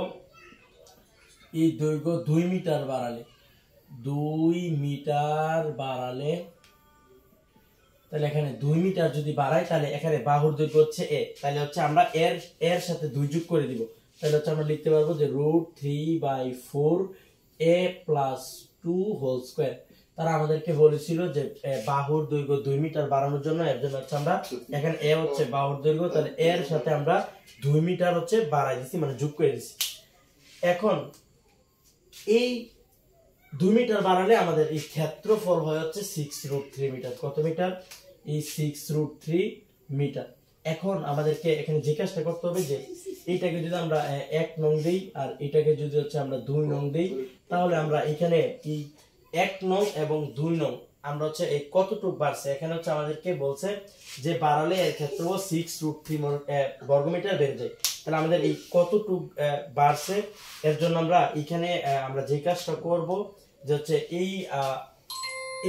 এই দৈর্ঘ্য 2 মিটার বাড়ালে, 2 মিটার বাড়ালে, তাহলে এখানে 2 মিটার যদি বাড়াই তাহলে এখানে বাহুর দৈর্ঘ্য হচ্ছে a, তাহলে হচ্ছে আমরা এর সাথে 2 যোগ করে দিব। তাহলে হচ্ছে আমরা লিখতে পারবো যে √3/4 a + 2 হোল স্কয়ার। তারা আমাদেরকে বলেছিল যে বাহুর দৈর্ঘ্য 2 মিটার বাড়ানোর জন্য, এর জন্য হচ্ছে আমরা এখানে a হচ্ছে বাহুর দৈর্ঘ্য, তাহলে এর সাথে আমরা 2 মিটার হচ্ছে বাড়াই দিছি, মানে যোগ করে দিছি। এখন এই 2 মিটার বাড়ালে আমাদের এই ক্ষেত্রফল হয় হচ্ছে 6√3 মিটার। কত মিটার? এই 6√3 মিটার। এখন আমাদেরকে এখানে যে কাজটা করতে হবে যে এইটাকে যদি আমরা 1 নং দেই আর এটাকে যদি হচ্ছে আমরা 2 নং দেই, তাহলে আমরা এখানে এই 1 নং এবং 2 নং আমরা হচ্ছে এই কতটুকু বাড়ছে, এখানে হচ্ছে আমাদেরকে বলছে যে বাড়ালে এর ক্ষেত্রফল 6√3 বর্গমিটার বেড়ে যায়। তাহলে আমাদের এই কতটুকু বাড়ছে, এর জন্য আমরা এখানে আমরা যে কাজটা করব যে হচ্ছে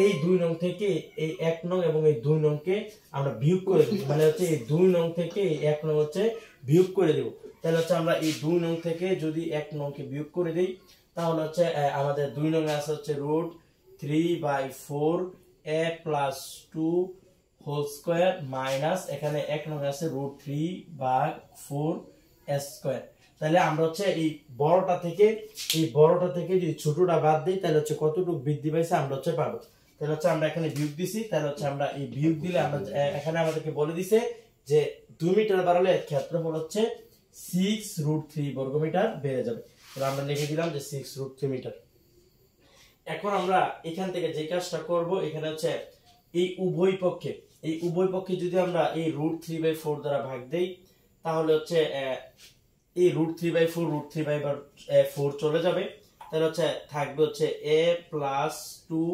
এই 2 নং থেকে এই 1 নং এবং এই 2 নংকে আমরা বিয়োগ করে দেব, মানে হচ্ছে এই 2 নং থেকে এই 1 নং হচ্ছে বিয়োগ করে দেব। তাহলে হচ্ছে আমরা এই 2 নং থেকে যদি 1 নংকে বিয়োগ করে দেই, তাহলে হচ্ছে আমাদের 2 নং এ আছে হচ্ছে √3/4 a + 2 হোল স্কয়ার মাইনাস এখানে 1 নং আছে √3/4 স্কয়ার। তাহলে আমরা হচ্ছে এই বড়টা থেকে যদি ছোটটা বাদ দেই, তাহলে হচ্ছে কতটুকু বৃদ্ধি পাইছে আমরা হচ্ছে পাবো। তাহলে হচ্ছে আমরা এখানে বিয়োগ দিছি, তাহলে হচ্ছে আমরা এই বিয়োগ দিলে আমরা এখানে আমাদেরকে বলে দিছে যে 2 মিটার বাড়ালে ক্ষেত্রফল হচ্ছে 6√3 বর্গমিটার বেড়ে যাবে। তাহলে আমরা লিখে দিলাম যে 6√3 মিটার। এখন আমরা এখান থেকে যে কাজটা করব, এখানে হচ্ছে এই উভয় পক্ষে যদি আমরা এই √3/4 দ্বারা ভাগ দেই, তাহলে হচ্ছে এই √3/4 চলে যাবে। তাহলে হচ্ছে থাকবে হচ্ছে a + 2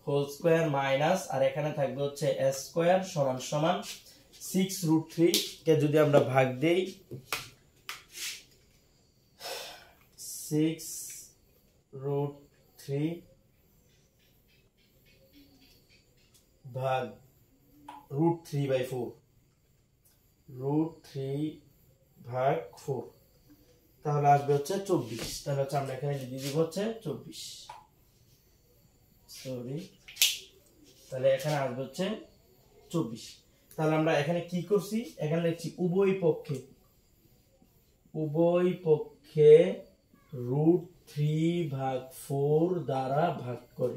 হোল স্কয়ার মাইনাস আর এখানে থাকবে হচ্ছে a স্কয়ার সমান সমান 6√3 কে যদি আমরা ভাগ দেই, 6√3 ভাগ √3/4, √3/4, তাহলে আসবে হচ্ছে 24। তাহলে হচ্ছে আমরা এখানে দিয়ে দিব হচ্ছে 24, সরি, তাহলে এখানে আসবে হচ্ছে 24। তাহলে আমরা এখানে কি করছি, এখানে লিখছি উভয় পক্ষে √3/4 দ্বারা ভাগ করে।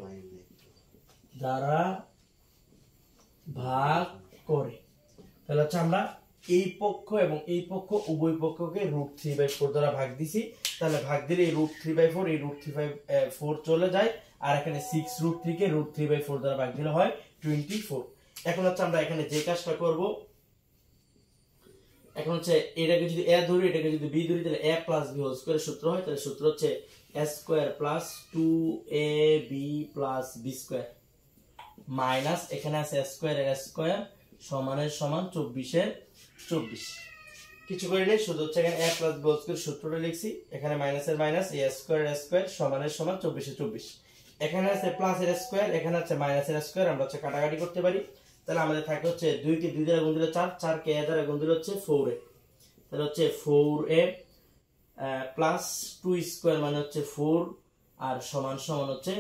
তাহলে হচ্ছে আমরা এই পক্ষ এবং এই পক্ষ উভয় পক্ষকে √3/4 দ্বারা ভাগ দিছি। তাহলে ভাগ দিলে এই √3/4 এই √3/4 চলে যায়, আর এখানে 6√3 কে √3/4 দ্বারা ভাগ দিলে হয় 24। এখন হচ্ছে আমরা এখানে যে কাজটা করব, এখন হচ্ছে এটাকে যদি a ধরি, এটাকে যদি b ধরি, তাহলে a + b হোল স্কয়ার সূত্র হয়। তাহলে সূত্র হচ্ছে a square + 2ab + b square minus এখানে আছে a স্কয়ার এর স্কয়ার সমানের সমান 24 এর 24। কিছু করে নেই, শুধু হচ্ছে এখানে a + b হোল স্কয়ার সূত্রটা লিখছি, এখানে মাইনাস এর মাইনাস, a স্কয়ার এর স্কয়ার সমানের সমান 24 এর 24। এখানে আছে প্লাস এর স্কয়ার, এখানে আছে মাইনাস এর স্কয়ার, আমরা হচ্ছে কাটাকাটি করতে পারি। তাহলে আমাদের থাকে হচ্ছে 2 কে 2 দ্বারা গুণ দিলে 4, 4 কে a দ্বারা গুণ দিলে হচ্ছে 4a। তাহলে হচ্ছে 4a + 2 স্কয়ার মানে হচ্ছে 4 আর সমান সমান হচ্ছে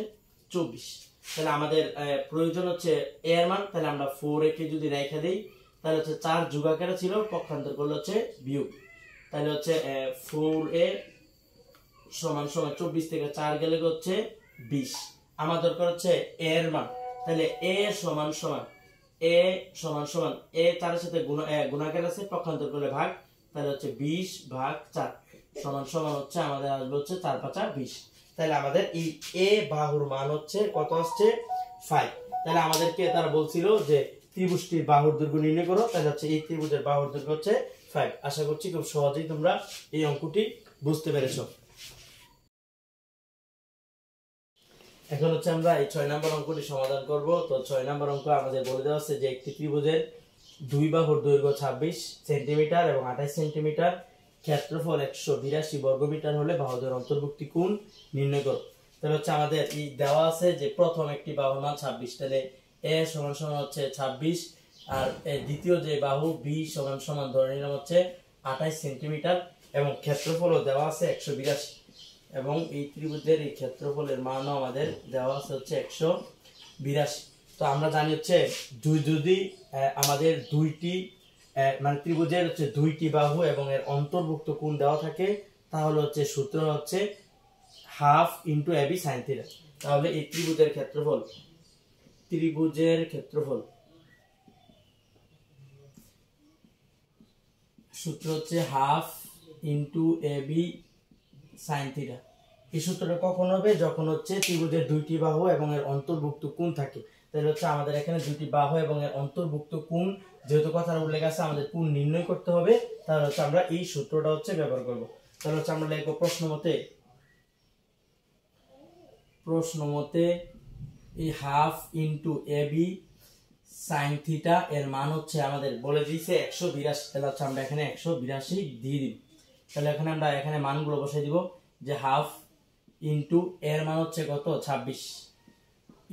24। তাহলে আমাদের প্রয়োজন হচ্ছে a এর মান, তাহলে আমরা 4a কে যদি রেখে দেই, তাহলে হচ্ছে 4 যোগ আকারে ছিল, পক্ষান্তর করলে হচ্ছে বিয়োগ। তাহলে হচ্ছে 4a সমান সমান 24 থেকে 4 গেলে হচ্ছে 20। আমার দরকার হচ্ছে a এর মান। তাহলে a সমান সমান a সমান সমান a 4 এর সাথে গুণাকার আছে, পক্ষান্তর করলে ভাগ। তাহলে হচ্ছে 20 ভাগ 4 সমান সমান হচ্ছে আমাদের আসবে হচ্ছে 4 5 20। তাহলে আমাদের এই a বাহুর মান হচ্ছে কত আসছে 5। তাহলে আমাদেরকে তারা বলছিল যে ত্রিভুজটির বাহুর দৈর্ঘ্য নির্ণয় করো। তাহলে হচ্ছে এই ত্রিভুজের বাহুর দৈর্ঘ্য হচ্ছে 5। আশা করছি খুব সহজেই তোমরা এই অঙ্কটি বুঝতে পেরেছো। এখন হচ্ছে আমরা এই 6 নম্বর অঙ্কটি সমাধান করব। তো 6 নম্বর অঙ্ক আমাদের বলে দেওয়া আছে যে একটি ত্রিভুজের দুই বাহুর দৈর্ঘ্য 26 সেন্টিমিটার এবং 28 সেন্টিমিটার, ক্ষেত্রফল 182 বর্গমিটার হলে বাহুদের অন্তর্ভুক্তি কোণ নির্ণয় করো। তাহলে হচ্ছে আমাদের এই দেওয়া আছে যে প্রথম একটি বাহুর মান 26, তাহলে a সমান সমান হচ্ছে 26, আর দ্বিতীয় যে বাহু b সমান সমান ধরে নিলাম হচ্ছে 28 সেন্টিমিটার, এবং ক্ষেত্রফলও দেওয়া আছে 182, এবং এই ত্রিভুজের এই ক্ষেত্রফলের মানও আমাদের দেওয়া আছে হচ্ছে 182। তো আমরা জানি হচ্ছে যদি আমাদের দুইটি মানে ত্রিভুজের হচ্ছে দুইটি বাহু এবং এর অন্তর্ভুক্ত কোণ দেওয়া থাকে, তাহলে হচ্ছে সূত্র হচ্ছে হাফ ইন্টু ab sin θ। তাহলে এই ত্রিভুজের ক্ষেত্রফল সূত্র হচ্ছে হাফ ইন্টু ab sin θ। এই সূত্রটা কখন হবে? যখন হচ্ছে ত্রিভুজের দুইটি বাহু এবং এর অন্তর্ভুক্ত কোণ থাকে। তাহলে হচ্ছে আমাদের এখানে দুইটি বাহু এবং এর অন্তর্ভুক্ত কোণ, যেহেতু কথার উল্লেখ আছে আমাদের কোণ নির্ণয় করতে হবে, তাহলে হচ্ছে আমরা এই সূত্রটা হচ্ছে ব্যবহার করব। তাহলে হচ্ছে আমরা লিখব প্রশ্ন মতে এই হাফ ইন্টু ab sin θ এর মান হচ্ছে আমাদের বলে দিয়েছে 182। তাহলে হচ্ছে আমরা এখানে 182 দিয়ে দিব। তাহলে এখানে আমরা এখানে মানগুলো বসাই দিব যে হাফ ইন্টু এর মান হচ্ছে কত 26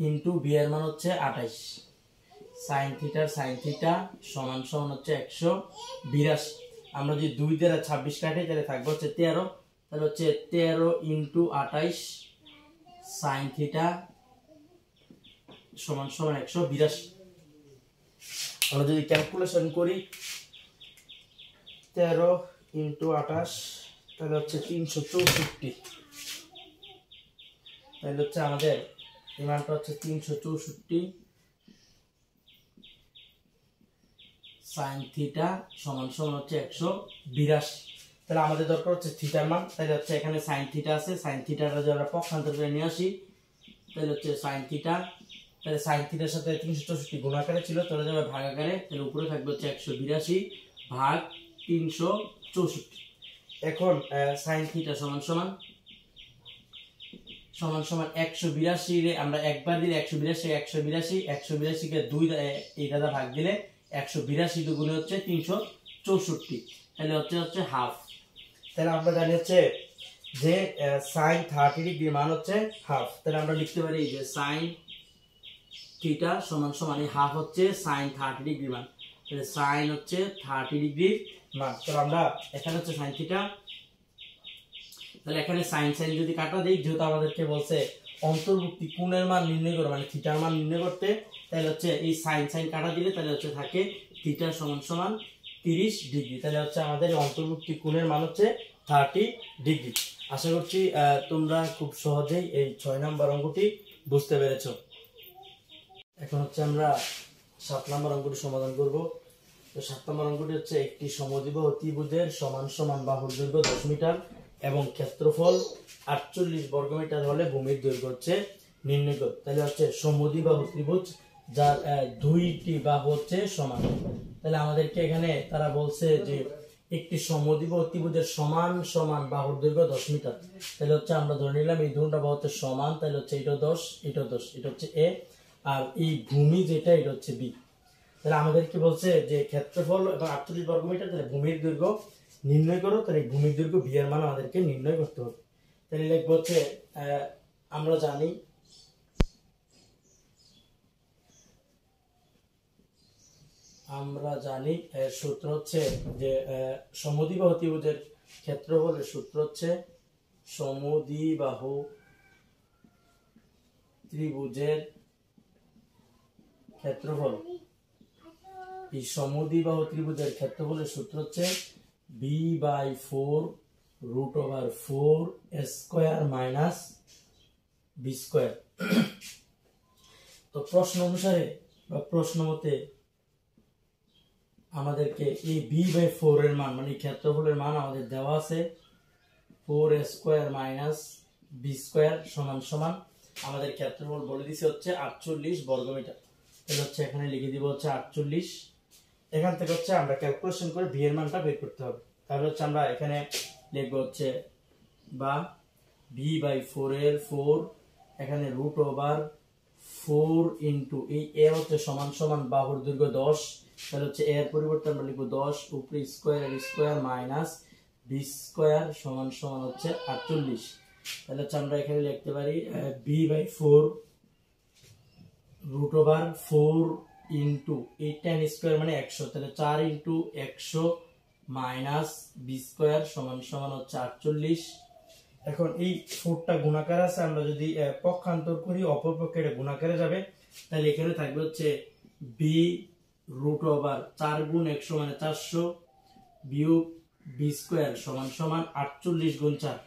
ইন্টু বি এর মান হচ্ছে 28, sin θ সমান সমান হচ্ছে 182। আমরা যদি 2 দ্বারা 26 কাটি তাহলে থাকবে হচ্ছে 13। তাহলে হচ্ছে 13 ইন্টু 28 sin θ সমান সমান 182। আমরা যদি ক্যালকুলেশন করি 13 ইন্টু 28 তাহলে হচ্ছে 364। তাহলে হচ্ছে আমাদের এই মানটা হচ্ছে 364 sin θ সমান সমান হচ্ছে 182। তাহলে আমাদের দরকার হচ্ছে থিটার মান। তাহলে হচ্ছে এখানে sin θ আছে, sin θটা যদি আমরা পক্ষান্তর করে নিয়ে আসি তাহলে হচ্ছে sin θ, তাহলে sin θ এর সাথে 364 গুণ আকারে ছিল, চলে যাবে ভাগ আকারে, তাহলে উপরে থাকবে হচ্ছে 182 ভাগ 364। এখন sin θ সমান সমান 182 রে আমরা একবার দিলে 182 কে 2 এই দ্বারা ভাগ দিলে 182 দুগুণে হচ্ছে 364, তাহলে হচ্ছে হাফ। তাহলে আমরা জানি হচ্ছে যে sin 30 ডিগ্রি মান হচ্ছে হাফ। তাহলে আমরা লিখতে পারি যে sin θ সমান সমান এই হাফ হচ্ছে sin 30 ডিগ্রি মান। তাহলে sin হচ্ছে 30 ডিগ্রি মান। তাহলে আমরা এখানে হচ্ছে sin θ, তাহলে এখানে sin যদি কাটা দেই, যেহেতু আমাদেরকে বলছে অন্তর্ভুক্তি কোণের মান নির্ণয় করো মানে থিটার মান নির্ণয় করতে, তাহলে হচ্ছে এই sin কাটা দিলে তাহলে হচ্ছে থাকে θ সমান সমান 30 ডিগ্রি। তাহলে হচ্ছে আমাদের অন্তর্ভুক্তি কোণের মান হচ্ছে 30 ডিগ্রি। আশা করছি তোমরা খুব সহজেই এই 6 নম্বর অঙ্কটি বুঝতে পেরেছো। এখন হচ্ছে আমরা 7 নম্বর অঙ্কটি সমাধান করব। তো 7 নম্বর অঙ্কটি হচ্ছে একটি সমদ্বিবাহু ত্রিভুজের সমান সমান বাহুর দৈর্ঘ্য 10 মিটার এবং ক্ষেত্রফল 48 বর্গমিটার হলে ভূমির দৈর্ঘ্য হচ্ছে নির্ণয় করো। তাহলে হচ্ছে সমদ্বিবাহু ত্রিভুজ যার দুইটি বাহু হচ্ছে সমান। তাহলে আমাদেরকে এখানে তারা বলছে যে একটি সমদ্বিবাহু ত্রিভুজের সমান সমান বাহুর দৈর্ঘ্য 10 মিটার। তাহলে হচ্ছে আমরা ধরে নিলাম এই দুটো বাহু হচ্ছে সমান, তাহলে হচ্ছে এটা 10 এটা 10, এটা হচ্ছে এ, আর এই ভূমি যেটা এটা হচ্ছে বি। তাহলে আমাদের কি বলছে যে ক্ষেত্রফল এবং 48 বর্গমিটার, তাহলে ভূমির দৈর্ঘ্য নির্ণয় করো। তাহলে ভূমির দৈর্ঘ্য বি এর মান আমাদেরকে নির্ণয় করতে হবে। তাহলে লিখবো হচ্ছে আমরা জানি সূত্র হচ্ছে যে সমদ্বিবাহু ত্রিভুজের ক্ষেত্রফলের সূত্র হচ্ছে সমদ্বিবাহু ত্রিভুজের ক্ষেত্রফল এই সমদ্বিবাহু ত্রিভুজের ক্ষেত্রফলের সূত্র হচ্ছে b/4 √4 a² - b²। তো প্রশ্ন অনুসারে বা প্রশ্ন মতে আমাদেরকে এই b/4 এর মান মানে ক্ষেত্রফলের মান আমাদের দেওয়া আছে 4a² - b² সমান আমাদের ক্ষেত্রফল বলে দিছে হচ্ছে 48 বর্গমিটার। তাহলে হচ্ছে এখানে লিখে দিব হচ্ছে 48। এখান থেকে হচ্ছে আমরা ক্যালকুলেশন করে b এর মানটা বের করতে হবে। তাহলে হচ্ছে আমরা এখানে লিখব হচ্ছে বা b/4 এর 4 এখানে √4 ইনটু এই a হচ্ছে সমান বাহুর দৈর্ঘ্য 10। তাহলে হচ্ছে এর পরিবর্তে আমরা লিখব 10 উপরে স্কয়ার এর স্কয়ার মাইনাস b² সমান হচ্ছে 48। তাহলে হচ্ছে আমরা এখানে লিখতে পারি b/4 √4 ইনটু এই tan স্কয়ার মানে 100। তাহলে 4 ইনটু 100 মাইনাস b² সমান হচ্ছে 48। এখন এই 4টা গুণাকার আছে, আমরা যদি পক্ষান্তর করি অপর পক্ষে এটা গুণাকারে যাবে। তাহলে এখানে থাকবে হচ্ছে b√4 গুণ 100 মানে 400 বিয়োগ b² সমান 48 গুণ 4।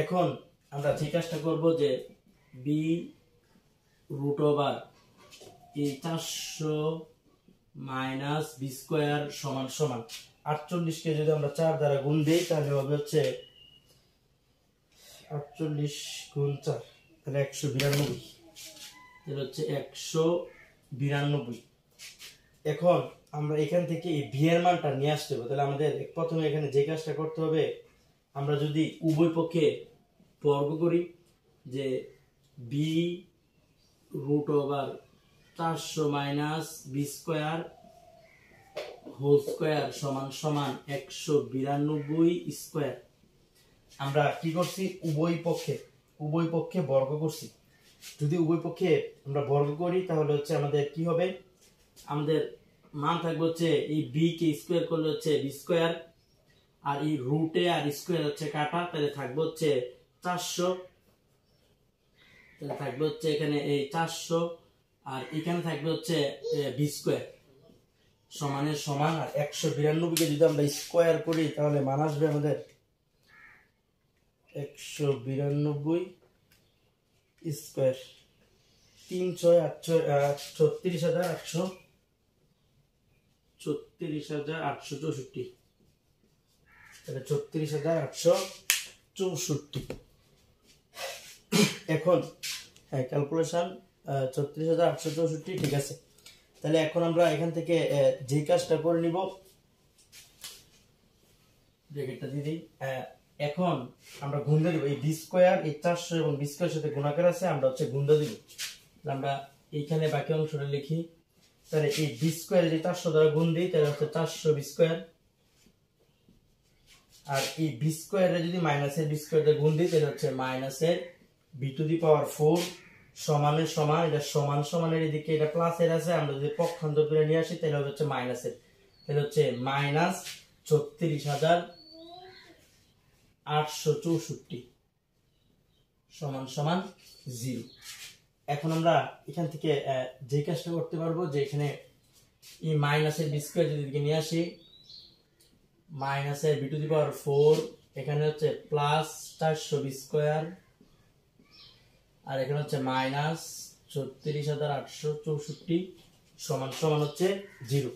এখন আমরা যে কাজটা করব যে b√4 এই 400 মাইনাস b² সমান 48 কে যদি আমরা 4 দ্বারা গুণ দেই তাহলে হবে হচ্ছে 48 গুণ 4 তাহলে 192। তাহলে হচ্ছে 192। এখন আমরা এখান থেকে এই b এর মানটা নিয়ে আসতে হবে। তাহলে আমাদের প্রথমে এখানে যে কাজটা করতে হবে, আমরা যদি উভয় পক্ষে বর্গ করি যে b√400 minus b² whole square সমান 192 স্কয়ার। আমরা কি করছি, উভয় পক্ষে বর্গ করছি। যদি উভয় পক্ষে আমরা বর্গ করি তাহলে হচ্ছে আমাদের কি হবে, আমাদের মান থাকবে হচ্ছে এই b কে স্কয়ার করলে হচ্ছে b², আর এই রুটে আর স্কয়ার হচ্ছে কাটা, তাহলে থাকবে হচ্ছে 400। তাহলে থাকবে হচ্ছে এখানে এই 400 আর এখানে থাকবে হচ্ছে b² সমানের সমান। আর 192 কে যদি আমরা স্কয়ার করি তাহলে মান আসবে আমাদের 192 স্কয়ার 36864। তাহলে 36864। এখন ক্যালকুলেশন 36864 ঠিক আছে। তাহলে এখন আমরা এখান থেকে যে কাজটা করে নিব, ব্র্যাকেটটা দিয়ে দিই। এখন আমরা গুণ দিয়ে দিব এই b² এই 400 এবং b² এর সাথে গুণাকার আছে, আমরা হচ্ছে গুণ দিয়ে দিব। আমরা এইখানে বাকি অংশটা লিখি। তাহলে এই b² যে 400 দ্বারা গুণ দিই তাহলে হচ্ছে 400 b², আর এই b² এর যদি মাইনাসের b² দিয়ে গুণ দিই তাহলে হচ্ছে মাইনাসের b⁴ সমানের সমান। এটা সমানের এদিকে এটা প্লাসের আছে, আমরা যদি পক্ষান্তর করে নিয়ে আসি তাহলে হচ্ছে মাইনাসের। তাহলে হচ্ছে মাইনাস 36864 সমান 0। এখন আমরা এখান থেকে যে কাজটা করতে পারবো যে এখানে এই মাইনাসের b² যদি এদিকে নিয়ে আসি, মাইনাসের b⁴ এখানে হচ্ছে প্লাস 400 b² আর এখানে হচ্ছে মাইনাস 36864 সমান হচ্ছে 0।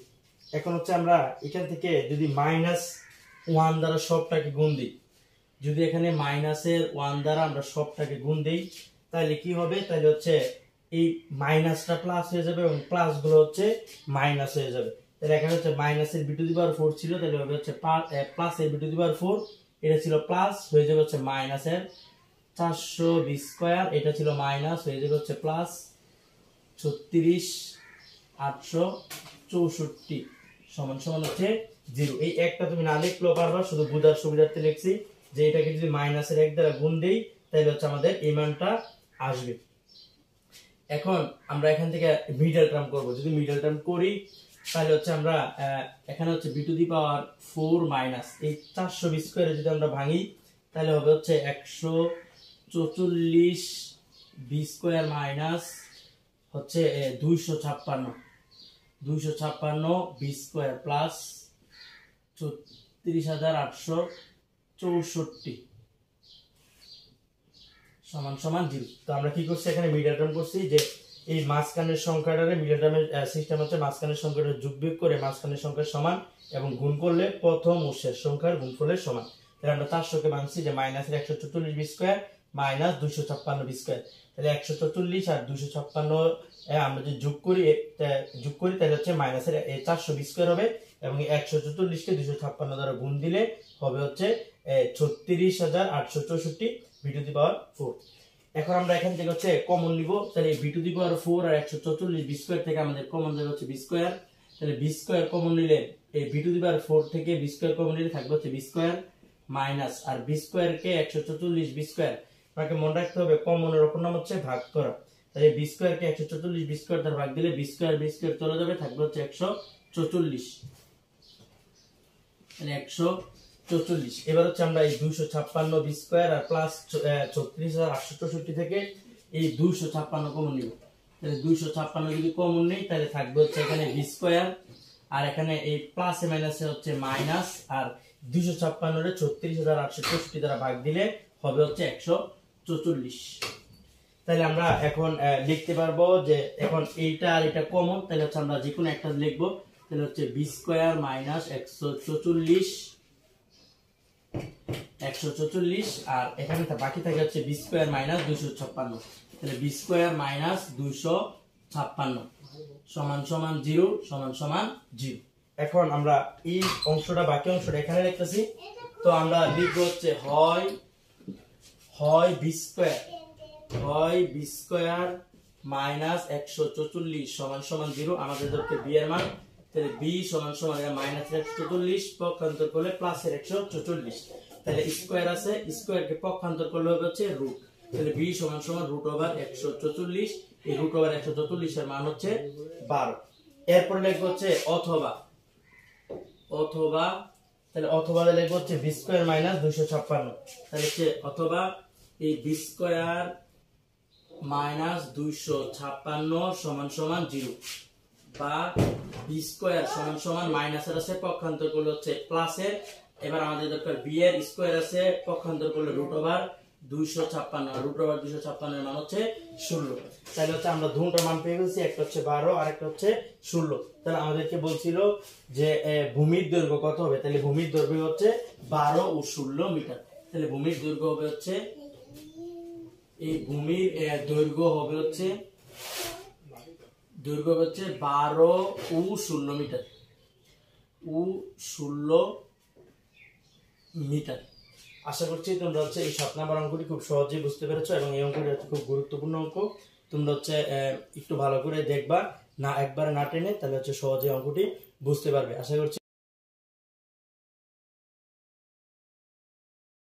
এখন হচ্ছে আমরা এখান থেকে যদি -1 দ্বারা সবটাকে গুণ দিই, যদি এখানে -1 দ্বারা আমরা সবটাকে গুণ দেই তাহলে কি হবে, তাহলে হচ্ছে এই মাইনাসটা প্লাস হয়ে যাবে এবং প্লাস গুলো হচ্ছে মাইনাস হয়ে যাবে। তাহলে এখানে হচ্ছে মাইনাসের b⁴ ছিল, তাহলে হবে হচ্ছে প্লাসের b⁴ এটা ছিল প্লাস হয়ে যাবে হচ্ছে মাইনাসের 400 b² এটা ছিল মাইনাস হয়ে যাবে হচ্ছে প্লাস 36864 সমান হচ্ছে 0। এই একটা তুমি না লিখলেও পারবা, শুধু বুঝার সুবিধার্থে লিখছি যে এটাকে যদি মাইনাসের 1 দ্বারা গুণ দেই তাহলে হচ্ছে আমাদের এই মানটা আসবে। এখন আমরা এখান থেকে মিডল টার্ম করব। যদি মিডল টার্ম করি তাহলে হচ্ছে আমরা এখানে হচ্ছে b⁴ মাইনাস এই 400 b² যদি আমরা ভাঙি তাহলে হবে হচ্ছে 144 b² মাইনাস হচ্ছে 256 বি স্কোয়ার প্লাস 34864 সমান সমান 0। তো আমরা কি করছি এখানে মিডল টার্ম করছি, যে এই মাঝখানের সংখ্যাটারে মিডল টার্মের সিস্টেম হচ্ছে মাঝখানের সংখ্যাটা যোগ বিয়োগ করে মাঝখানের সংখ্যার সমান এবং গুণ করলে প্রথম ও শেষ সংখ্যার গুণফলের সমান। তাহলে আমরা 400 কে মানছি যে মাইনাসের 144 B square minus 256 B square. তাহলে 144 আর 256 আমরা যদি যোগ করি তাহলে হচ্ছে মাইনাসের 400 বি স্কোয়ার হবে এবং 144 কে 256 দ্বারা গুণ দিলে হবে হচ্ছে 36864 বি টু দি পাওয়ার 4। এখন আমরা এখান থেকে হচ্ছে কমন নিব, তাহলে বি টু দি পাওয়ার 4 আর 144 বি স্কোয়ার থেকে আমাদের কমন যাবে হচ্ছে বি স্কোয়ার। তাহলে বি স্কোয়ার কমন নিলে এই বি টু দি পাওয়ার 4 থেকে বি স্কোয়ার কমন নিলে থাকবে হচ্ছে বি স্কোয়ার মাইনাস আর বি স্কোয়ার কে 144 বি স্কোয়ার, আপনাকে মনে রাখতে হবে কমনের অপর নাম হচ্ছে ভাগ করা। তাহলে বি স্কোয়ার কে 144 বি স্কোয়ার দ্বারা ভাগ দিলে বি স্কোয়ার চলে যাবে, থাকবে হচ্ছে 144। তাহলে 144। এবার হচ্ছে আমরা এই 256 বি স্কোয়ার আর প্লাস 36864 থেকে এই 256 কমন নিব। তাহলে 256 যদি কমন নেই তাহলে থাকবে হচ্ছে এখানে বি স্কোয়ার আর এখানে এই প্লাসে মাইনাসে হচ্ছে মাইনাস আর 256 এর 36864 দ্বারা ভাগ দিলে হবে হচ্ছে 144। তাহলে আমরা এখন লিখতে পারবো যে এখন এইটা আর এটা কমন, তাহলে হচ্ছে আমরা যে কোনো একটা লিখবো। তাহলে হচ্ছে বি স্কোয়ার মাইনাস 144 আর এখানে বাকি থাকে হচ্ছে বি স্কোয়ার মাইনাস 256। তাহলে বি স্কোয়ার মাইনাস 256 সমান সমান 0 সমান সমান 0। এখন আমরা এই অংশটা বাকি অংশটা এখানে লিখতেছি। তো আমরা লিখবো হচ্ছে হয় বি স্কোয়ার মাইনাস 144 সমান সমান 0, আমাদের ধরতে বি এর মান। তাহলে বি সমান সমান মাইনাস 144 পক্ষান্তর করলে প্লাসের 144। তাহলে স্কোয়ার আছে, স্কোয়ার কে পক্ষান্তর করলে হবে হচ্ছে রুট। তাহলে বি সমান সমান রুট ওভার 144। এই রুট ওভার 144 এর মান হচ্ছে 12। এরপর লিখবো হচ্ছে অথবা তাহলে অথবা লিখবো হচ্ছে বি স্কোয়ার মাইনাস 256। তাহলে হচ্ছে অথবা এই বি স্কোয়ার মাইনাস 256 সমান সমান 0 বা বি স্কোয়ার সমান সমান মাইনাসের আছে পক্ষান্তর করলে হচ্ছে প্লাসের। এবার আমাদের দরকার বি এর স্কোয়ার আছে পক্ষান্তর করলে রুট ওভার 256, রুট ওভার 256 এর মান হচ্ছে 16। তাহলে হচ্ছে আমরা দুটো মান পেয়ে গেছি, একটা হচ্ছে 12 আর একটা হচ্ছে 16। তাহলে আমাদেরকে বলছিল যে ভূমির দৈর্ঘ্য কত হবে, তাহলে ভূমির দৈর্ঘ্য হচ্ছে 12 ও 16 মিটার। তাহলে ভূমির দৈর্ঘ্য হবে হচ্ছে এই ভূমির দৈর্ঘ্য হবে হচ্ছে 12 ও 16 মিটার আশা করছি তোমরা হচ্ছে এই 7 নাম্বার অঙ্কটি খুব সহজেই বুঝতে পেরেছো এবং এই অঙ্কটি হচ্ছে খুব গুরুত্বপূর্ণ অঙ্ক। তোমরা হচ্ছে একটু ভালো করে দেখবা, না একবারে না টেনে, তাহলে হচ্ছে সহজে অঙ্কটি বুঝতে পারবে। আশা করছি